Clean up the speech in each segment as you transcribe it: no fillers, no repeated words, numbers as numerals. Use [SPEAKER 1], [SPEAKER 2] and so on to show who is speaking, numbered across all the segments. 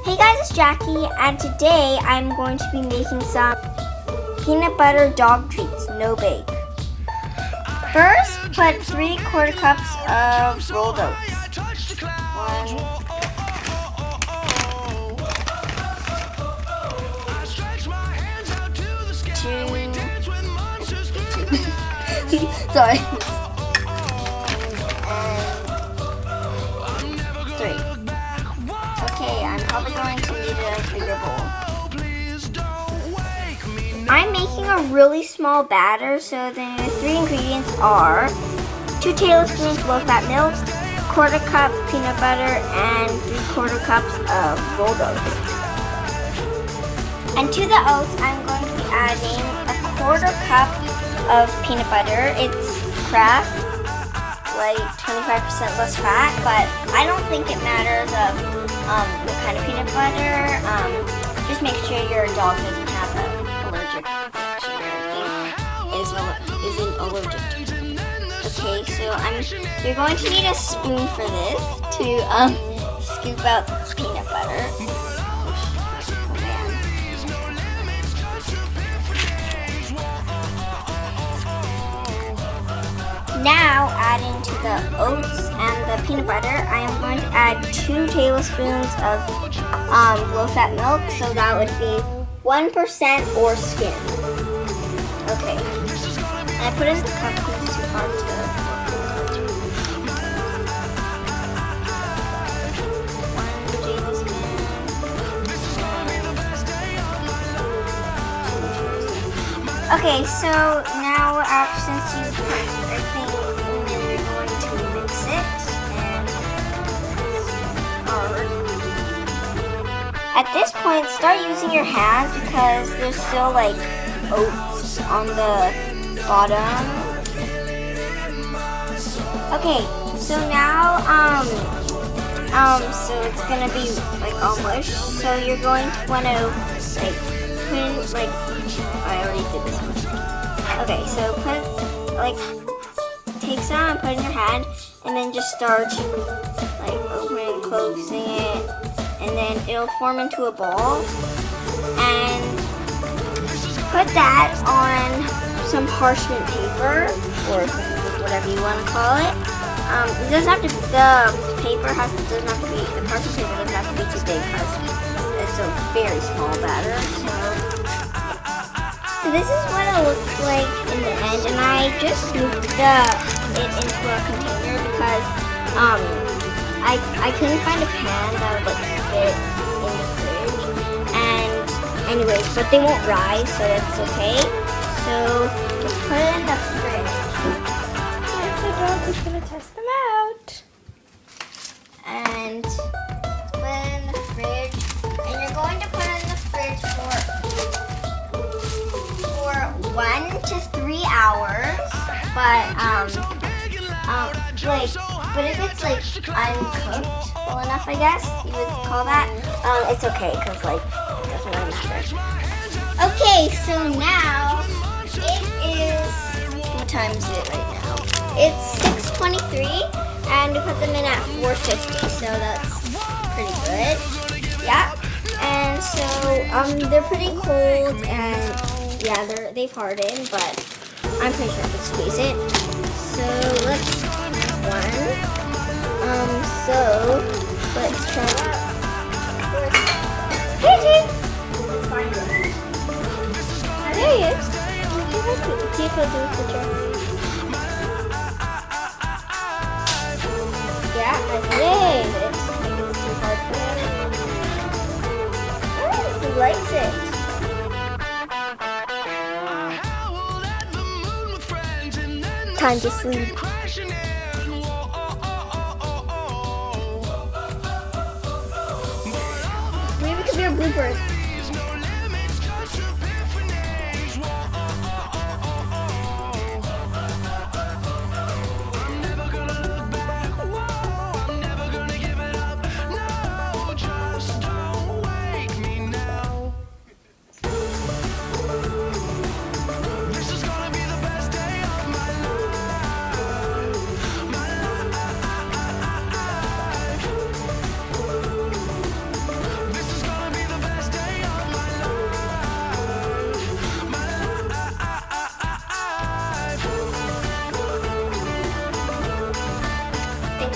[SPEAKER 1] Hey guys, it's Jackie, and today I'm going to be making some peanut butter dog treats, no bake. First, put 3/4 cups of rolled oats. 1, 2, sorry. And 3. Okay, I'm probably going to need a bigger bowl. I'm making a really small batter, so the 3 ingredients are 2 tablespoons low-fat milk, 1/4 cup peanut butter, and 3/4 cups of rolled oats. And to the oats, I'm going to be adding a 1/4 cup of peanut butter. It's Kraft, like 25% less fat, but I don't think it matters of what kind of peanut butter. Just make sure your dog doesn't have an allergic reaction or anything isn't allergic to it. Okay, so you're going to need a spoon for this to scoop out the peanut butter. Now, adding to the oats and the peanut butter, I am going to add 2 tablespoons of low-fat milk, so that would be 1% or skim. Okay, and I put in the cup because it's too hard to. 1 tablespoon. Okay, so now since you put everything in there, you're going to mix it and hard. At this point, start using your hands because there's still like oats on the bottom. Okay, so now so it's gonna be like all mush. So you're going to want to like put in like. I already did this one. Okay, so take some and put it in your hand, and then just start like opening and closing it, and then it'll form into a ball. And put that on some parchment paper, or whatever you want to call it. It doesn't have to. The paper doesn't have to be. The parchment paper doesn't have to be too big because it's a very small batter. So this is what it looks like in the end, and I just moved it into a container because I couldn't find a pan that would like fit in the fridge. And anyways, but they won't rise, so that's okay. So just put it in the fridge.
[SPEAKER 2] And the dog is gonna test them out.
[SPEAKER 1] And put it in the fridge, and you're going to put it in the fridge for 1 to 3 hours, but if it's like uncooked well enough, I guess you would call that, it's okay because like it doesn't really matter. Okay, so now it is, what time is it right now? It's 6:23, and we put them in at 450, so that's pretty good. Yeah, and so they're pretty cold and. Yeah, they've hardened, but I'm pretty sure I can squeeze it. So let's one. So let's try. Hey, Jake! There he is. See if he'll do the trick. Yeah, I did. It's too hard for him. Oh, he likes it. Time to sleep. Maybe it could be a blooper.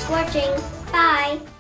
[SPEAKER 1] Thanks for watching. Bye.